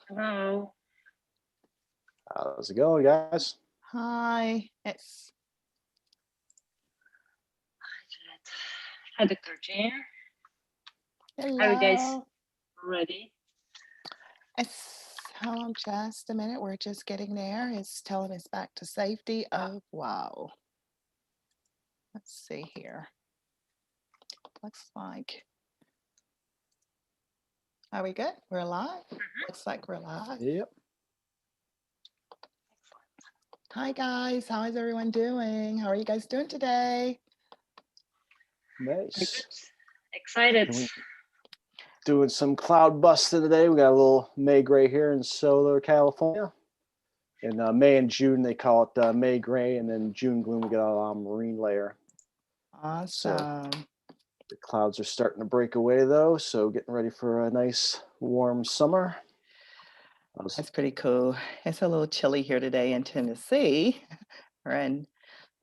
Hello. How's it going, guys? Hi, it's Hi, Dr. Jean. Are you guys hello. ready? It's hold on just a minute. We're just getting there. It's telling us back to safety. Oh wow. Let's see here. Looks like are we good? We're live? Looks like we're live. Yep. Hi guys, how is everyone doing? How are you guys doing today? Very Nice. good. Excited. Doing some cloud busting today. We got a little May gray here in Solar, California. In May and June, they call it May gray, and then June gloom, we got a marine layer. So Awesome. the clouds are starting to break away, though. So getting ready for a nice warm summer. That's pretty cool. It's a little chilly here today in Tennessee. We're in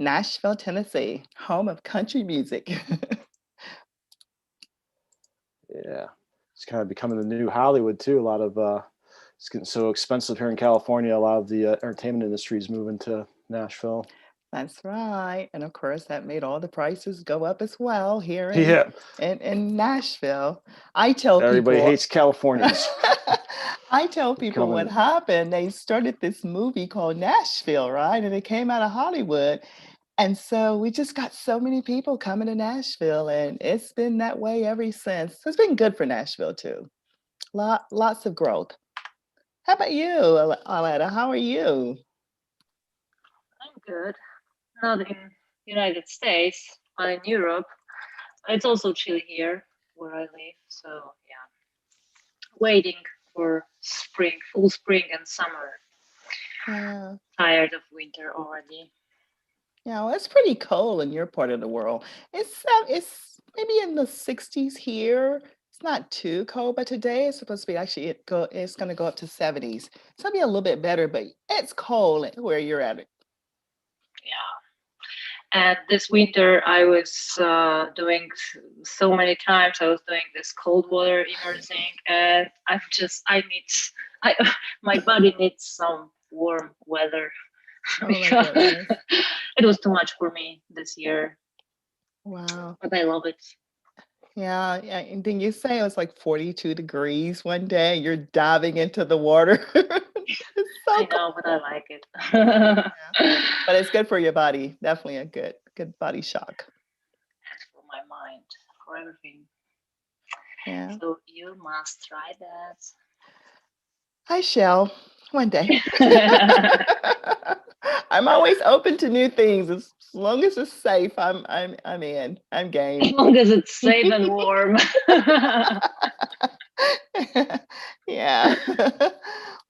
Nashville, Tennessee, home of country music. Yeah, it's kind of becoming the new Hollywood too. A lot of it's getting so expensive here in California. A lot of the entertainment industry is moving to Nashville. That's right. And of course, that made all the prices go up as well here Yeah, in Nashville. I tell everybody people, hates Californians. I tell people what Coming. happened. They started this movie called Nashville, right? And it came out of Hollywood. And so we just got so many people coming to Nashville, and it's been that way ever since. So it's been good for Nashville too. Lots of growth. How about you, Aletta? How are you? I'm good. Not in United States, but in Europe. It's also chilly here where I live. So yeah, waiting for spring, full spring and summer. Yeah. Tired of winter already. Yeah, well, it's pretty cold in your part of the world. It's maybe in the 60s here. It's not too cold, but today it's supposed to be actually it's going to go up to 70s. So it'll be a little bit better, but it's cold where you're at. Yeah. And this winter, I was doing so many times. I was doing this cold water immersing, and I need, I, my body needs some warm weather Oh my because goodness. it was too much for me this year. Wow. But I love it. Yeah, yeah. And then you say it was like 42 degrees one day. You're diving into the water. It's so I cold. know, but I like it. Yeah. But it's good for your body. Definitely a good body shock. For my mind, for everything. Yeah. So you must try I shall one day. that. I'm always open to new things as long as it's safe. I'm in. I'm As game. long as it's safe and warm. Yeah.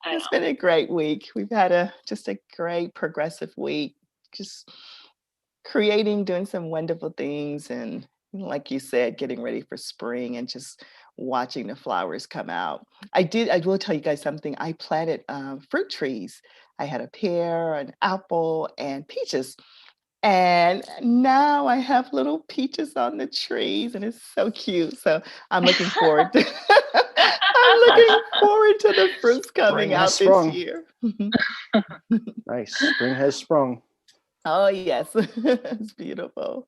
I It's know. been a great week. We've had a just a great progressive week. Just creating, doing some wonderful things, and like you said, getting ready for spring and just watching the flowers come out. I will tell you guys something. I planted fruit trees. I had a pear, an apple, and peaches. And now I have little peaches on the trees, and it's so cute. So I'm looking forward to I'm looking forward to the fruits Spring coming has out this sprung. year. Nice. Spring has sprung. Oh yes. It's beautiful.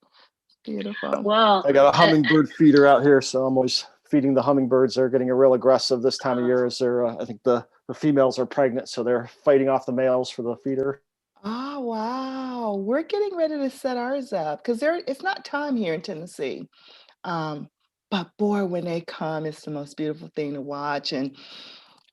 Beautiful. Well, I got a hummingbird feeder out here, so I'm always feeding the hummingbirds. They're getting real aggressive this time of year as they're, I think the females are pregnant, so they're fighting off the males for the feeder. Oh wow. We're getting ready to set ours up because there it's not time here in Tennessee. Um, but boy, when they come, it's the most beautiful thing to watch. And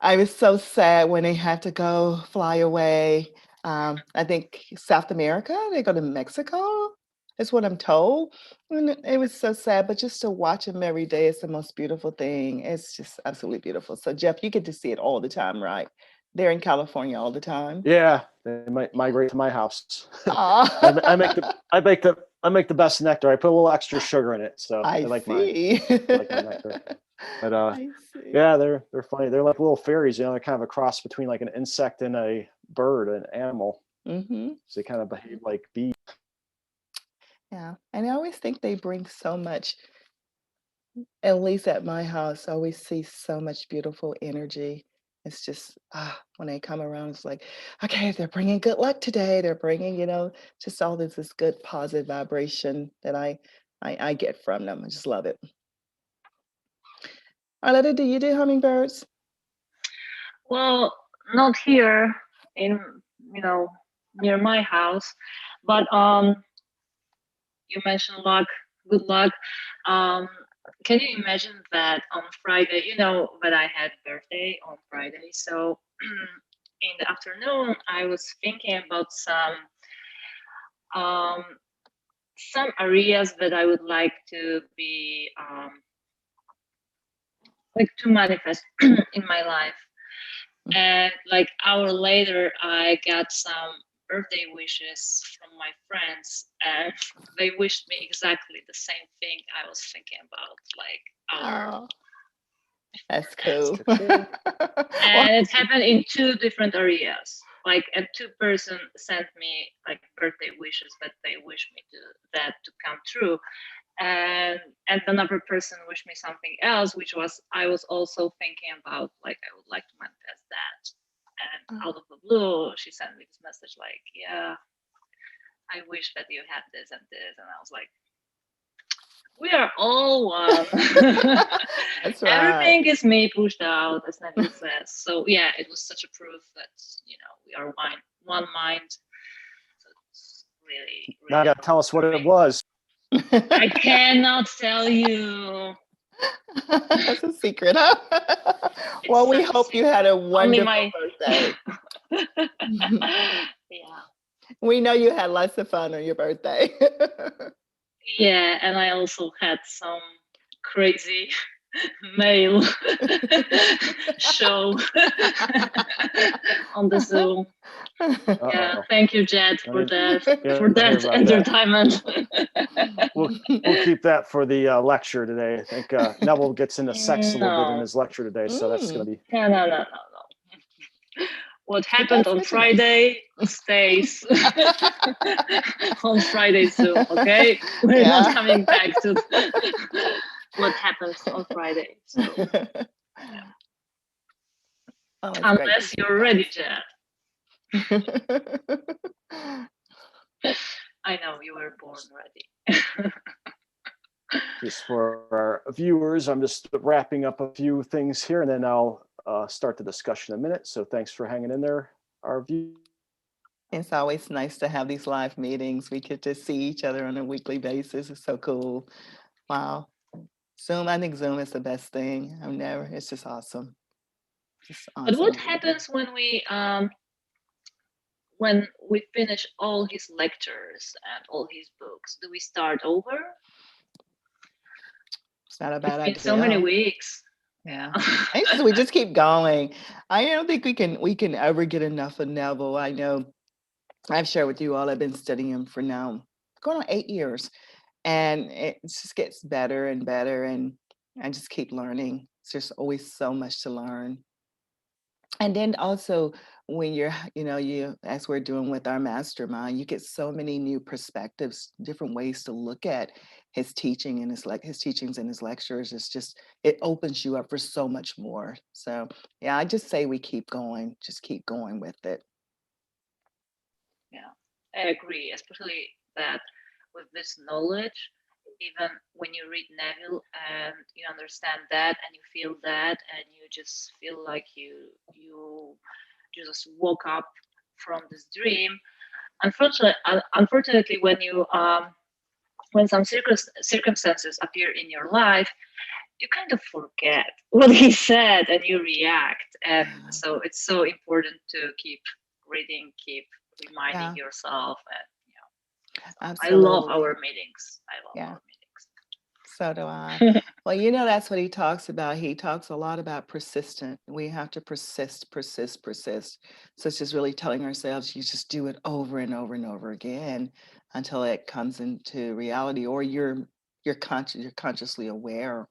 I was so sad when they had to go fly away. I think South America, they go to Mexico, is what I'm told. And it was so sad, but just to watch them every day is the most beautiful thing. It's just absolutely beautiful. So, Jeff, you get to see it all the time, right? They're in California all the time. Yeah, they might migrate to my house. I make the Ah, I make the best nectar. I put a little extra sugar in it, so I they like my see. nectar. But I see. yeah, they're funny. They're like little fairies. You know, they're kind of a cross between like an insect and a bird, an animal. Hmm. So they kind of behave like bees. Yeah. And I always think they bring so much, at least at my house, I always see so much beautiful energy. It's just when they come around, it's like, okay, they're bringing good luck today. They're bringing, just all this good positive vibration that I get from them. I just love it. Arletta, do you do hummingbirds? Well, not here in, near my house, but you mentioned luck, good luck. Um, can you imagine that on Friday, that I had birthday on Friday? So in the afternoon, I was thinking about um, some areas that I would like to be like to manifest in my life. And like hour later, I got some birthday wishes from my friends, and they wished me exactly the same thing I was thinking about, like hour. Oh, that's cool. And it happened in two different areas. Like, and two person sent me like birthday wishes that they wish me to come true, and another person wished me something else, which was I was also thinking about, like I would like to manifest that. And out of the blue, she sent me this message like, yeah, I wish that you had this and this, and I was like, we are all one. That's right. Everything is me pushed out, as Neville says. So yeah, it was such a proof that we are one mind. So it's really, really. Now you gotta tell us what it was. I cannot tell you. That's a secret, huh? Well, we hope you had a wonderful birthday. Yeah. We know you had lots of fun on your birthday. Yeah, and I also had some crazy male show on the Zoom. Yeah, thank you, Jed, for that entertainment. We'll keep that for the lecture today. I think Neville gets into sex a little bit in his lecture today, so that's going to be. No. What happened on Friday stays on Friday Zoom, okay? We're not coming back to what happens on Friday. So, unless you're ready, Jed. I know you were born ready. Just for our viewers, I'm just wrapping up a few things here, and then I'll start the discussion in a minute. So thanks for hanging in there, our viewers. It's always nice to have these live meetings. We get to see each other on a weekly basis. It's so cool. Wow. Zoom, I think Zoom is the best thing. It's just awesome. Just awesome. But what happens when we finish all his lectures and all his books? Do we start over? It's not a bad idea. So many weeks. Yeah. We just keep going. I don't think we can ever get enough of Neville. I know I've shared with you all, I've been studying him for now going on 8 years, and it just gets better and better, and I just keep learning. There's always so much to learn. And then also when you're, you, as we're doing with our mastermind, you get so many new perspectives, different ways to look at his teaching and his teachings and his lectures. It opens you up for so much more. So yeah, I just say we keep going, just keep going with it. Yeah, I agree, especially that with this knowledge, even when you read Neville and you understand that and you feel that and you just feel like you just woke up from this dream. Unfortunately, when some circumstances appear in your life, you kind of forget what he said and you react. And so it's so important to keep reading, keep reminding yourself. And I love our meetings. Our meetings. So do I. Well, that's what he talks about. He talks a lot about persistent. We have to persist. So it's just really telling ourselves, you just do it over and over and over again until it comes into reality, or you're consciously aware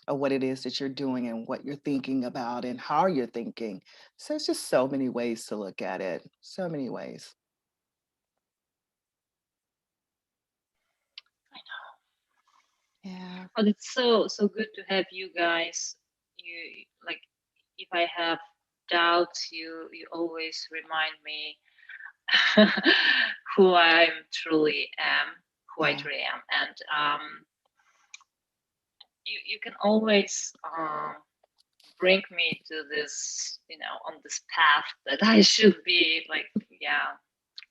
of what it is that you're doing and what you're thinking about and how you're thinking. So it's just so many ways to look at it. So many ways. Yeah. But it's so good to have you guys. You like, if I have doubts, you always remind me who I truly am, and you can always bring me to this, on this path that I should be. Like, yeah,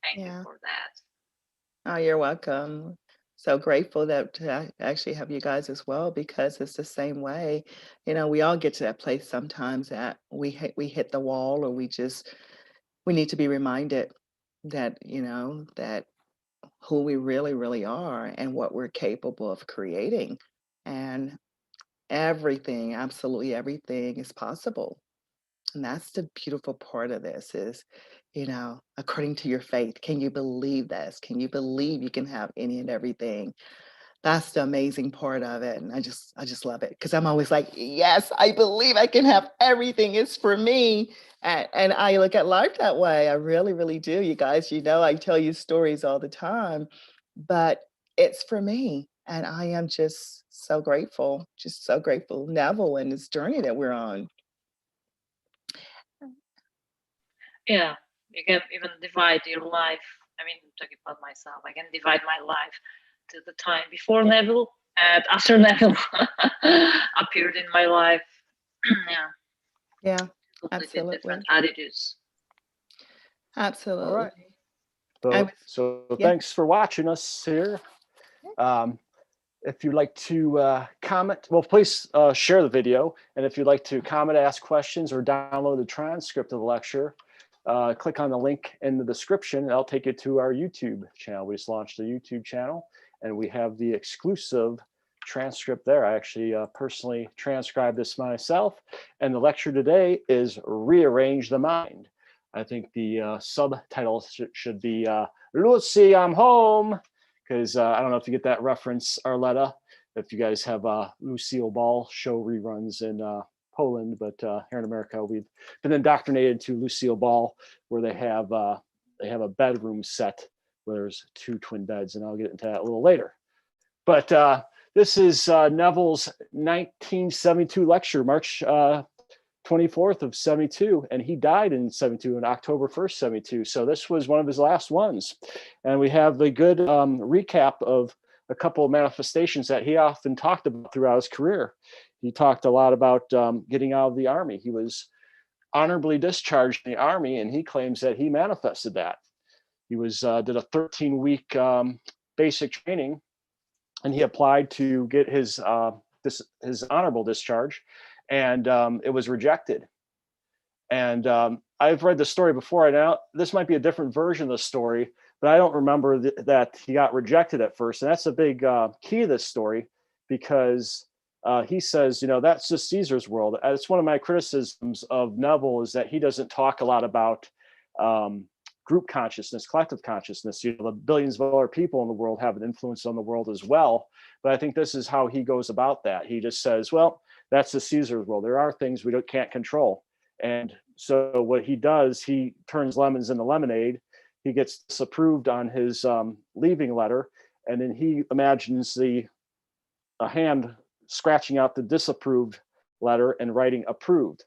thank you Yeah. for that. Oh, you're welcome. So grateful that to actually have you guys as well, because it's the same way. We all get to that place sometimes that we hit the wall, or we need to be reminded that, that who we really, really are and what we're capable of creating. And everything, absolutely everything is possible. And that's the beautiful part of this is, according to your faith, can you believe this? Can you believe you can have any and everything? That's the amazing part of it. And I just love it, because I'm always like, yes, I believe I can have everything. It's for me. And I look at life that way. I really, really do. You guys, I tell you stories all the time, but it's for me. And I am just so grateful, Neville, and this journey that we're on. Yeah, you can even divide your life. I mean, talking about myself, I can divide my life to the time before Neville and after Neville appeared in my life. Yeah, Yeah, completely different absolutely. attitudes. All Absolutely. right. I So, was, so yeah. thanks for watching us here. Um, if you'd like to comment, well, please share the video. And if you'd like to comment, ask questions, or download the transcript of the lecture, click on the link in the description, and I'll take you to our YouTube channel. We just launched a YouTube channel, and we have the exclusive transcript there. I actually personally transcribed this myself, and the lecture today is Rearrange the Mind. I think the subtitle should be Lucy, I'm home, because I don't know if you get that reference, Arletta, if you guys have Lucille Ball show reruns in Poland, but here in America, we've been indoctrinated to Lucille Ball, where they have a bedroom set where there's 2 twin beds, and I'll get into that a little later. But this is Neville's 1972 lecture, March 24th of 72, and he died in 72, on October 1st, 72. So this was one of his last ones. And we have the good recap of a couple of manifestations that he often talked about throughout his career. He talked a lot about getting out of the Army. He was honorably discharged in the Army, and he claims that he manifested that. He did a 13-week basic training, and he applied to get his honorable discharge, and it was rejected. And I've read the story before. Now this might be a different version of the story, but I don't remember that he got rejected at first. And that's a big key to this story, because he says, that's just Caesar's world. It's one of my criticisms of Neville, is that he doesn't talk a lot about group consciousness, collective consciousness. The billions of other people in the world have an influence on the world as well. But I think this is how he goes about that. He just says, well, that's the Caesar's world. There are things we can't control. And so what he does, he turns lemons into lemonade. He gets disapproved on his leaving letter, and then he imagines a hand scratching out the disapproved letter and writing approved.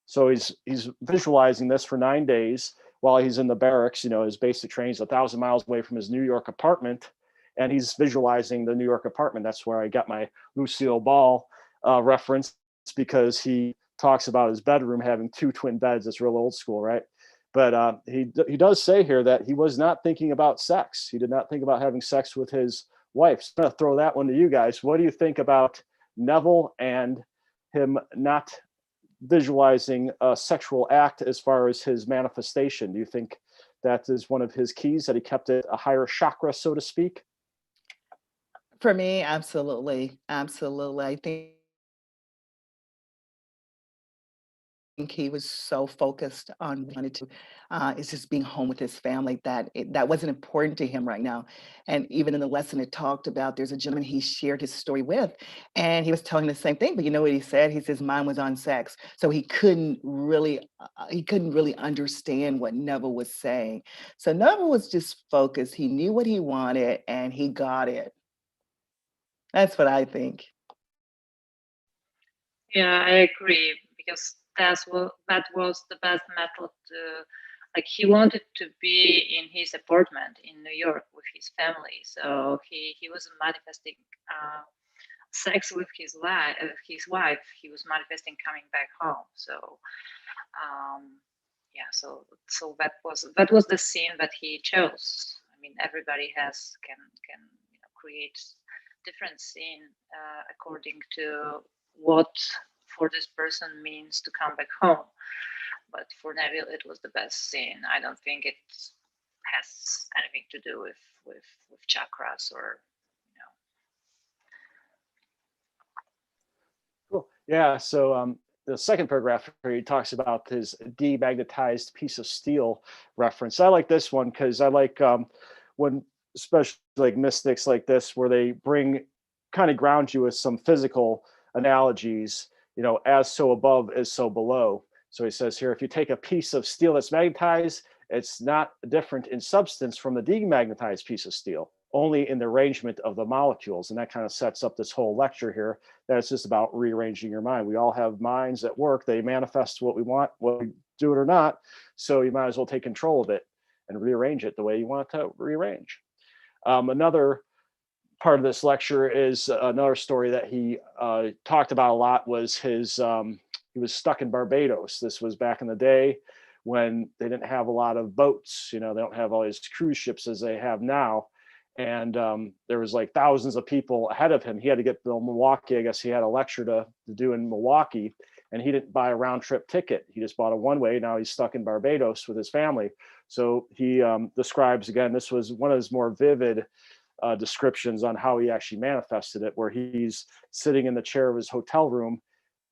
So he's visualizing this for 9 days while he's in the barracks. His basic training is 1,000 miles away from his New York apartment, and he's visualizing the New York apartment. That's where I got my Lucille Ball reference, because he talks about his bedroom having 2 twin beds. It's real old school, right? But he does say here that he was not thinking about sex. He did not think about having sex with his wife. So I'm going to throw that one to you guys. What do you think about Neville and him not visualizing a sexual act as far as his manifestation? Do you think that is one of his keys, that he kept it a higher chakra, so to speak? For me, absolutely. Absolutely. I think he was so focused on wanted to is just being home with his family, that that wasn't important to him right now. And even in the lesson, it talked about, there's a gentleman he shared his story with, and he was telling the same thing. But you know what he said? He says mine was on sex, so he couldn't really understand what Neville was saying. So Neville was just focused. He knew what he wanted, and he got it. That's what I think. Yeah, I agree, because that was the best method. Like he wanted to be in his apartment in New York with his family, so he was manifesting sex with his wife. He was manifesting coming back home. So yeah, so that was the scene that he chose. I mean, everybody can create different scene according to what for this person means to come back home. But for Neville, it was the best scene. I don't think it has anything to do with chakras or Cool. Yeah. So the second paragraph here, he talks about his demagnetized piece of steel reference. I like this one because I like when, especially like mystics like this, where they kind of ground you with some physical analogies, as so above is so below. So he says here, if you take a piece of steel that's magnetized, it's not different in substance from the demagnetized piece of steel, only in the arrangement of the molecules. And that kind of sets up this whole lecture here, that it's just about rearranging your mind. We all have minds at work. They manifest what we want, whether we do it or not. So you might as well take control of it and rearrange it the way you want it to rearrange. Another part of this lecture is another story that he talked about a lot was he was stuck in Barbados. This was back in the day when they didn't have a lot of boats. They don't have all these cruise ships as they have now. And there was like thousands of people ahead of him. He had to get to Milwaukee. I guess he had a lecture to do in Milwaukee, and he didn't buy a round trip ticket. He just bought a one-way. Now he's stuck in Barbados with his family. So he describes, again, this was one of his more vivid descriptions on how he actually manifested it, where he's sitting in the chair of his hotel room,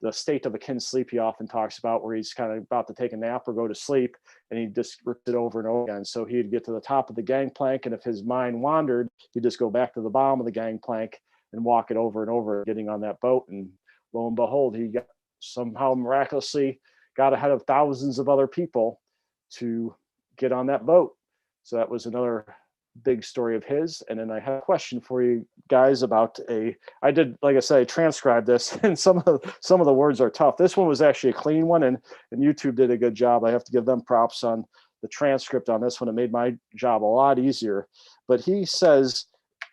the state of akin sleep he often talks about, where he's kind of about to take a nap or go to sleep, and he just ripped it over and over again. So he'd get to the top of the gangplank, and if his mind wandered, he'd just go back to the bottom of the gangplank and walk it over and over, getting on that boat. And lo and behold, he somehow miraculously got ahead of thousands of other people to get on that boat. So that was another big story of his. And then I have a question for you guys about I did, like I said, I transcribed this, and some of the words are tough. This one was actually a clean one, and YouTube did a good job. I have to give them props on the transcript on this one. It made my job a lot easier. But he says,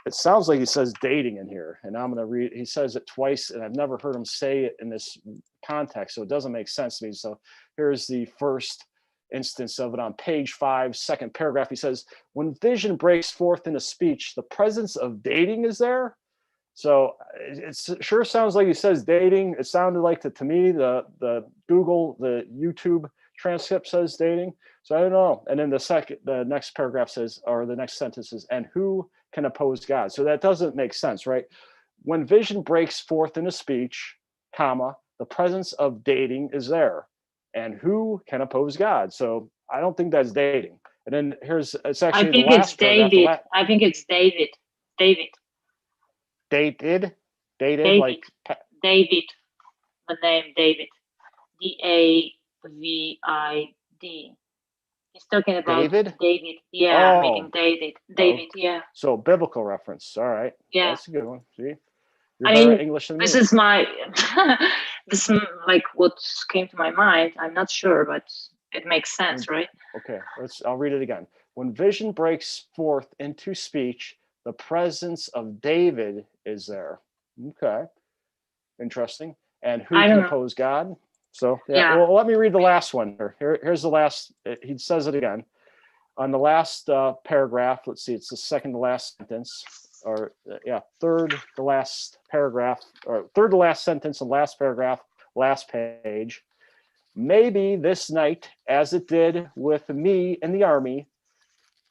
it sounds like he says dating in here, and I'm going to read, he says it twice, and I've never heard him say it in this context, so it doesn't make sense to me. So here's the first instance of it on page 5, second paragraph. He says, when vision breaks forth in a speech, the presence of dating is there. So it sure sounds like he says dating. It sounded like to me, the YouTube transcript says dating. So I don't know. And then the next paragraph says, or the next sentence is, and who can oppose God? So that doesn't make sense, right? When vision breaks forth in a speech, comma, the presence of dating is there. And who can oppose God? So I don't think that's dating. And then it's actually the last paragraph. I think it's David. Dated, David. like David. The name David. D-A-V-I-D. He's talking about David. Yeah, meaning David. David, yeah. So biblical reference. All right. Yeah. That's a good one. See? You're better English than me. This is this is like what came to my mind. I'm not sure, but it makes sense, right? Okay, I'll read it again. When vision breaks forth into speech, the presence of David is there. Okay, interesting. And who can oppose God? So yeah. Well, let me read the last one. Here's the last. He says it again on the last paragraph. Let's see. It's the second to last sentence. Or third to last paragraph, or third to last sentence and last paragraph, last page. Maybe this night, as it did with me in the army,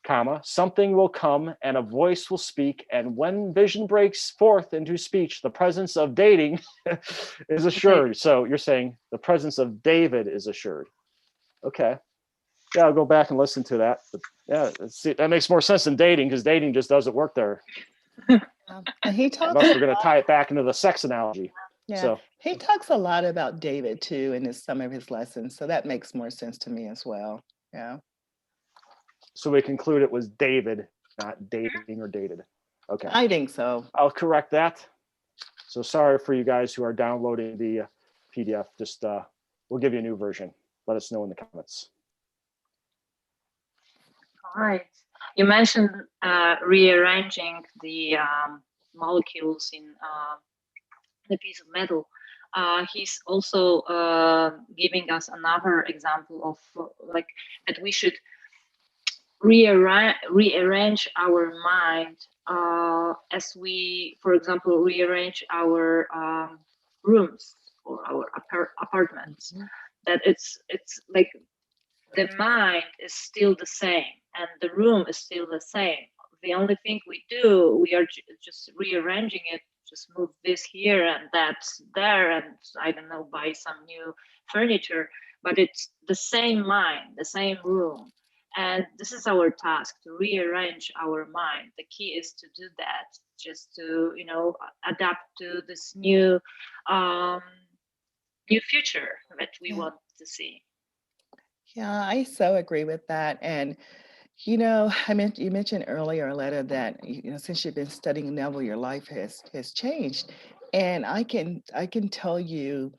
comma, something will come and a voice will speak, and when vision breaks forth into speech, the presence of dating is assured. So you're saying the presence of David is assured. Okay. Yeah, I'll go back and listen to that. But yeah, see, that makes more sense than dating, because dating just doesn't work there. And he talks. Unless we're going to tie it back into the sex analogy. Yeah, so he talks a lot about David too in some of his lessons, so that makes more sense to me as well. Yeah. So we conclude it was David, not dating or dated. Okay. I think so. I'll correct that. So sorry for you guys who are downloading the PDF. Just we'll give you a new version. Let us know in the comments. All right. You mentioned rearranging the molecules in the piece of metal. He's also giving us another example of like that we should rearrange our mind as we, for example, rearrange our rooms or our apartments. Mhm. That it's like the mind is still the same and the room is still the same. The only thing we do, we are just rearranging it, just move this here and that's there, and I don't know, buy some new furniture, but it's the same mind, the same room. And this is our task, to rearrange our mind. The key is to do that, just to, adapt to this um, new future that we Yeah. want to see. Yeah, I so agree with that. And you mentioned earlier, Aletta, that since you've been studying Neville, your life has changed. And I can tell you,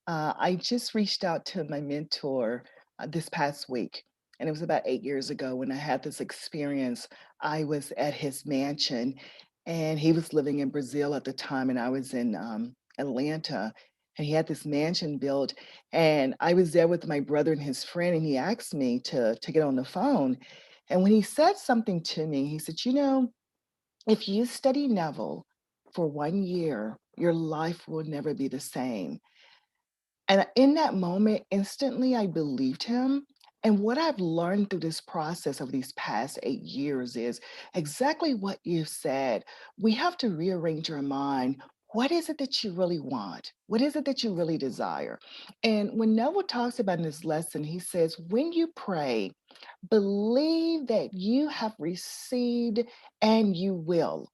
I just reached out to my mentor this past week, and it was about 8 years ago when I had this experience. I was at his mansion, and he was living in Brazil at the time, and I was in Atlanta. And he had this mansion built, and I was there with my brother and his friend, and he asked me to get on the phone. And when he said something to me, he said, if you study Neville for 1 year, your life will never be the same. And in that moment, instantly, I believed him. And what I've learned through this process of these past 8 years is exactly what you said. We have to rearrange our mind. What is it that you really want? What is it that you really desire? And when Neville talks about in this lesson, he says, when you pray, believe that you have received and you will.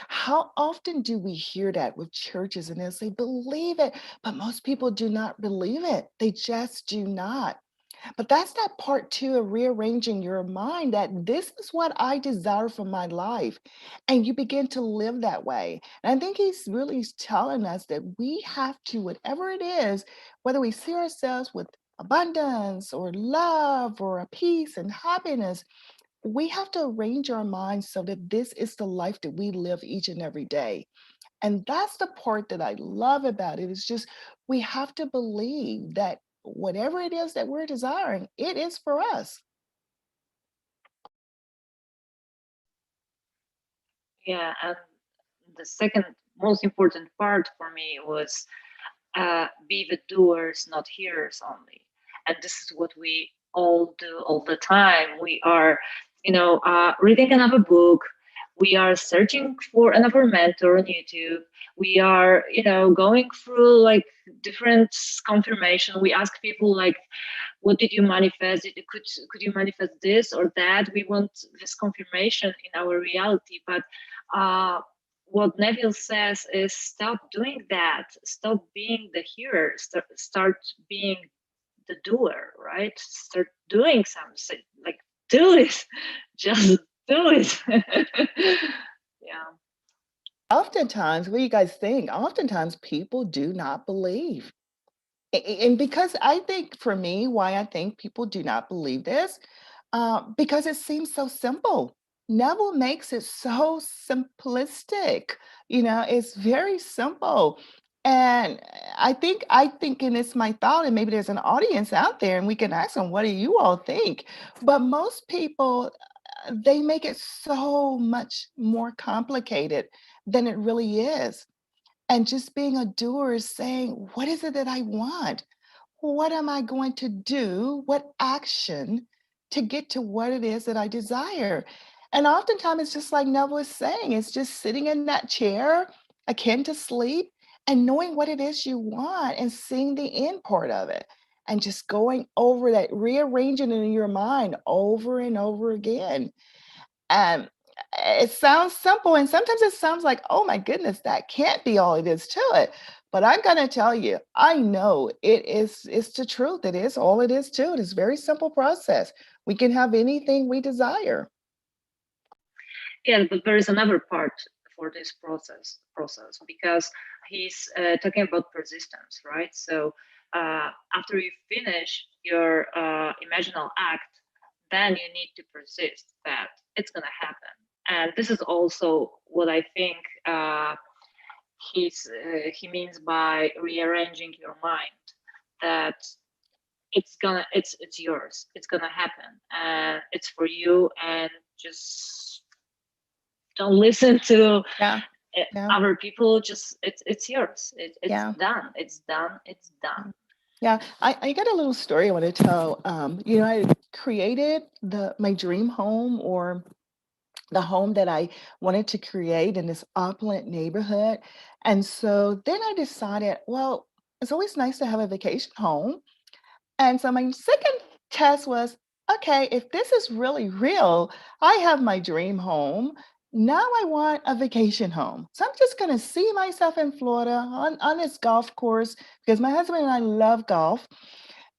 How often do we hear that with churches and they say, believe it, but most people do not believe it. They just do not. But that's that part two of rearranging your mind that this is what I desire for my life. And you begin to live that way. And I think he's really telling us that we have to, whatever it is, whether we see ourselves with abundance or love or a peace and happiness, we have to arrange our minds so that this is the life that we live each and every day. And that's the part that I love about it. It's just we have to believe that whatever it is that we're desiring, it is for us. Yeah, and the second most important part for me was be the doers, not hearers only. And this is what we all do all the time. We are, reading another book. We are searching for another mentor on YouTube. We are, going through like different confirmation. We ask people like, what did you manifest? Could you manifest this or that? We want this confirmation in our reality, but uh, what Neville says is stop doing that. Stop being the hearer. Start being the doer. Right? Start doing something. Like do it. Just do it. Yeah. Oftentimes, what do you guys think? Oftentimes, people do not believe. And because I think for me, why I think people do not believe this, because it seems so simple. Neville makes it so simplistic. It's very simple. And I think, and it's my thought, and maybe there's an audience out there, and we can ask them, what do you all think? But most people, they make it so much more complicated than it really is. And just being a doer is saying, what is it that I want? What am I going to do? What action to get to what it is that I desire? And oftentimes it's just like Neville is saying, it's just sitting in that chair akin to sleep and knowing what it is you want and seeing the end part of it and just going over that, rearranging it in your mind over and over again. And it sounds simple, and sometimes it sounds like, oh my goodness, that can't be all it is to it. But I'm going to tell you, I know it's the truth. It is all it is to it. It's a very simple process. We can have anything we desire. Yeah, but there is another part for this process because he's talking about persistence, right? So after you finish your imaginal act, then you need to persist that it's going to happen. And this is also what I think he means by rearranging your mind, that it's yours, it's gonna happen, and it's for you, and just don't listen to Yeah. Yeah. other people. Just it's yours. It's Yeah. done, it's done, it's done. Yeah, I got a little story I want to tell. I created my dream home, or the home that I wanted to create in this opulent neighborhood. And so then I decided, well, it's always nice to have a vacation home. And so my second test was, okay, if this is really real, I have my dream home. Now I want a vacation home. So I'm just going to see myself in Florida on this golf course, because my husband and I love golf.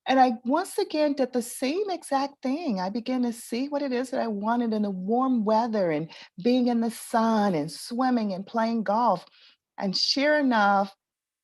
And I once again did the same exact thing. I began to see what it is that I wanted in the warm weather and being in the sun and swimming and playing golf. And sure enough,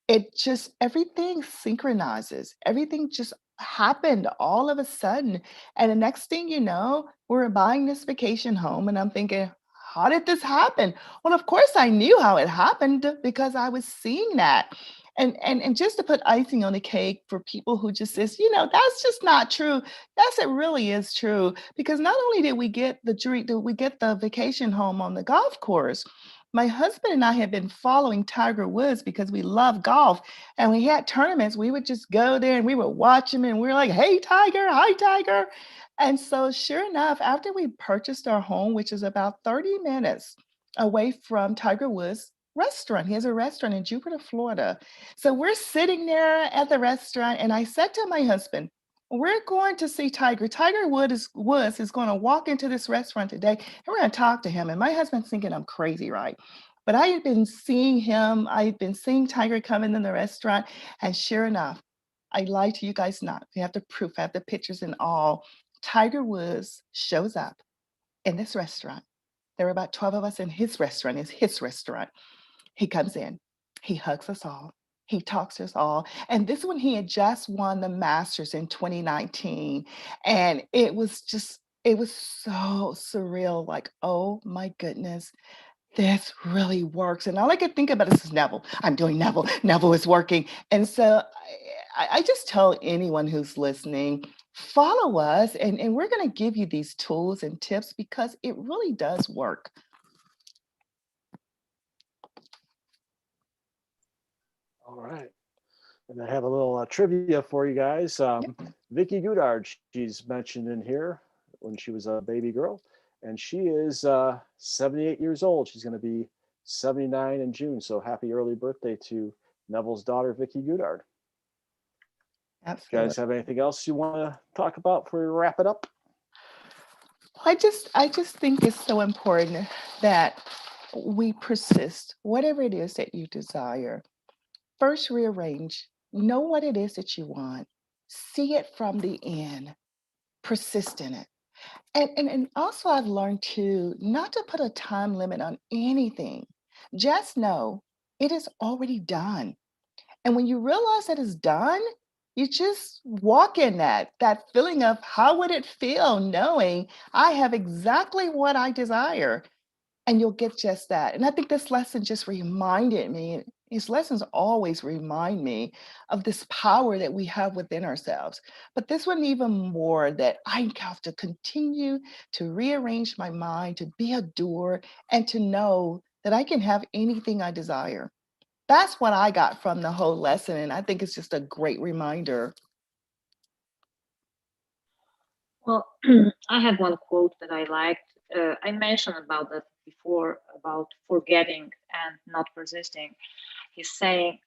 it just everything synchronizes. Everything just happened all of a sudden. And the next thing you know, we're buying this vacation home. And I'm thinking, how did this happen? Well, of course I knew how it happened, because I was seeing that. And just to put icing on the cake for people who just says, that's just not true. Yes, it really is true. Because not only did we get the vacation home on the golf course, my husband and I had been following Tiger Woods because we love golf. And we had tournaments, we would just go there and we would watch him, and we were like, hey, Tiger, hi, Tiger. And so sure enough, after we purchased our home, which is about 30 minutes away from Tiger Woods restaurant. He has a restaurant in Jupiter, Florida. So we're sitting there at the restaurant, and I said to my husband, we're going to see Tiger. Woods is going to walk into this restaurant today, and we're going to talk to him. And my husband's thinking I'm crazy, right? But I had been seeing him. I had been seeing Tiger coming in the restaurant. And sure enough, I lie to you guys not. We have the proof. I have the pictures and all. Tiger Woods shows up in this restaurant. There were about 12 of us in his restaurant. It's his restaurant. He comes in, he hugs us all, he talks to us all. And this one, he had just won the Masters in 2019. And it was so surreal. Like, oh my goodness, this really works. And all I could think about is Neville. I'm doing Neville. Neville is working. And so I just tell anyone who's listening, follow us, and we're going to give you these tools and tips, because it really does work. All right. And I have a little trivia for you guys. Vicky Goddard, she's mentioned in here when she was a baby girl, and she is 78 years old. She's going to be 79 in June. So happy early birthday to Neville's daughter, Vicky Goddard. Absolutely. You guys have anything else you want to talk about before we wrap it up? I just think it's so important that we persist, whatever it is that you desire. First, rearrange. Know what it is that you want. See it from the end. Persist in it. And also, I've learned to not to put a time limit on anything. Just know it is already done. And when you realize that it's done, you just walk in that feeling of how would it feel knowing I have exactly what I desire, and you'll get just that. And I think this lesson just reminded me, these lessons always remind me of this power that we have within ourselves. But this one even more, that I have to continue to rearrange my mind, to be a doer, and to know that I can have anything I desire. That's what I got from the whole lesson. And I think it's just a great reminder. Well, I have one quote that I liked. I mentioned about that before, about forgetting and not persisting. He's saying,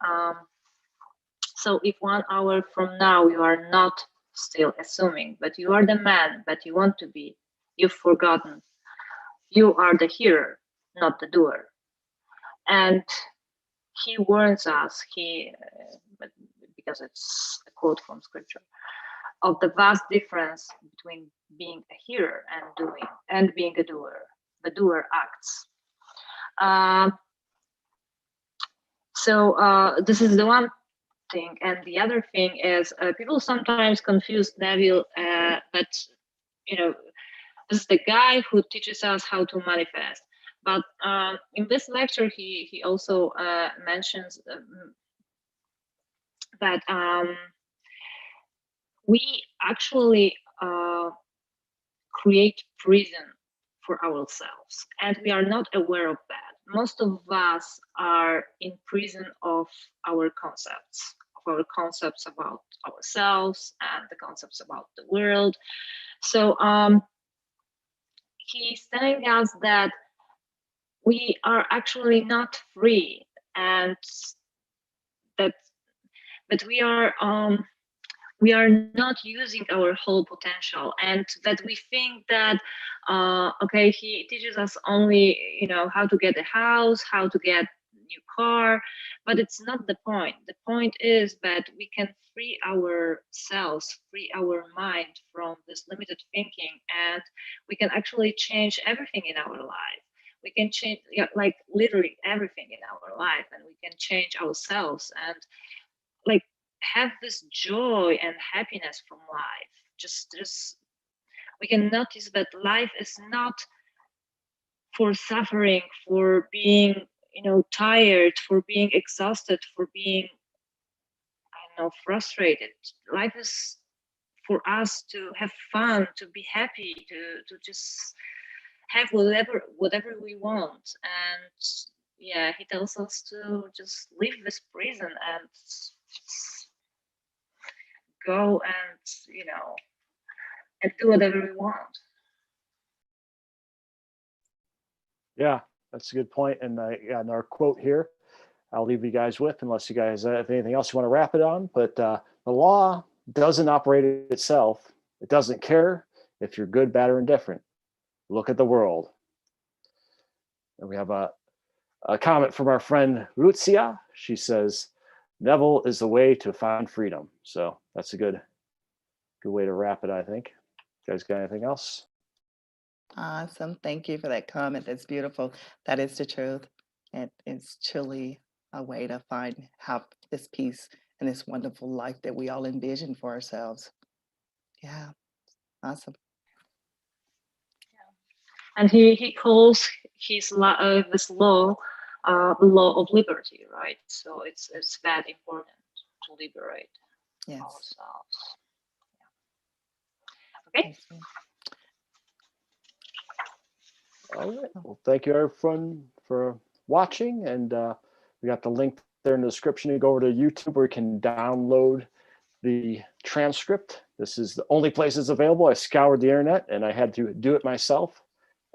so if 1 hour from now you are not still assuming, but you are the man that you want to be, you've forgotten. You are the hearer, not the doer. And he warns us, because it's a quote from scripture, of the vast difference between being a hearer and doing, and being a doer. The doer acts. So this is the one thing. And the other thing is people sometimes confuse Neville, but this is the guy who teaches us how to manifest. But in this lecture, he also mentions that we actually create prison for ourselves, and we are not aware of that. Most of us are in prison of our concepts, about ourselves and the concepts about the world. So he's telling us that we are actually not free, and that we are not using our whole potential, and that we think that okay, he teaches us only how to get a house, how to get a new car, but it's not the point. The point is that we can free ourselves, free our mind from this limited thinking, and we can actually change everything in our life. We can change like literally everything in our life, and we can change ourselves and like have this joy and happiness from life. Just we can notice that life is not for suffering, for being tired, for being exhausted, for being frustrated. Life is for us to have fun, to be happy, to just have whatever we want. And yeah, he tells us to just leave this prison and go and and do whatever we want. Yeah, that's a good point. And yeah, and our quote here, I'll leave you guys with, unless you guys have anything else you want to wrap it on. But the law doesn't operate itself. It doesn't care if you're good, bad, or indifferent. Look at the world. And we have a comment from our friend Lucia. She says, Neville is the way to find freedom. So that's a good way to wrap it, I think. You guys got anything else? Awesome. Thank you for that comment. That's beautiful. That is the truth. It's truly a way to have this peace and this wonderful life that we all envision for ourselves. Yeah. Awesome. And he calls this law the law of liberty, right? So it's that important to liberate ourselves. Yeah. Okay. All right. Well, thank you everyone for watching, and we got the link there in the description. You go over to YouTube where you can download the transcript. This is the only place it's available. I scoured the internet and I had to do it myself.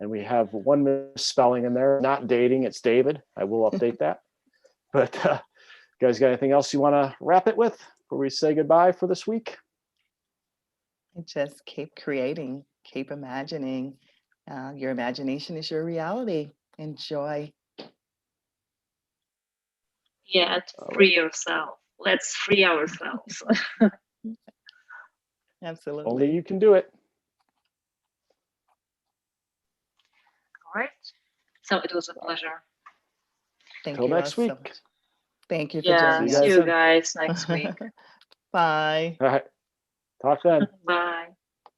And we have one misspelling in there. Not dating, it's David. I will update that. But you guys got anything else you want to wrap it with before we say goodbye for this week? Just keep creating, keep imagining. Your imagination is your reality. Enjoy. Yeah, free yourself. Let's free ourselves. Absolutely. Only you can do it. All right. So it was a pleasure. Thank Till you next week. So much. Thank you for Yeah, joining see us. you guys next week. Bye. All right. Talk then. Bye.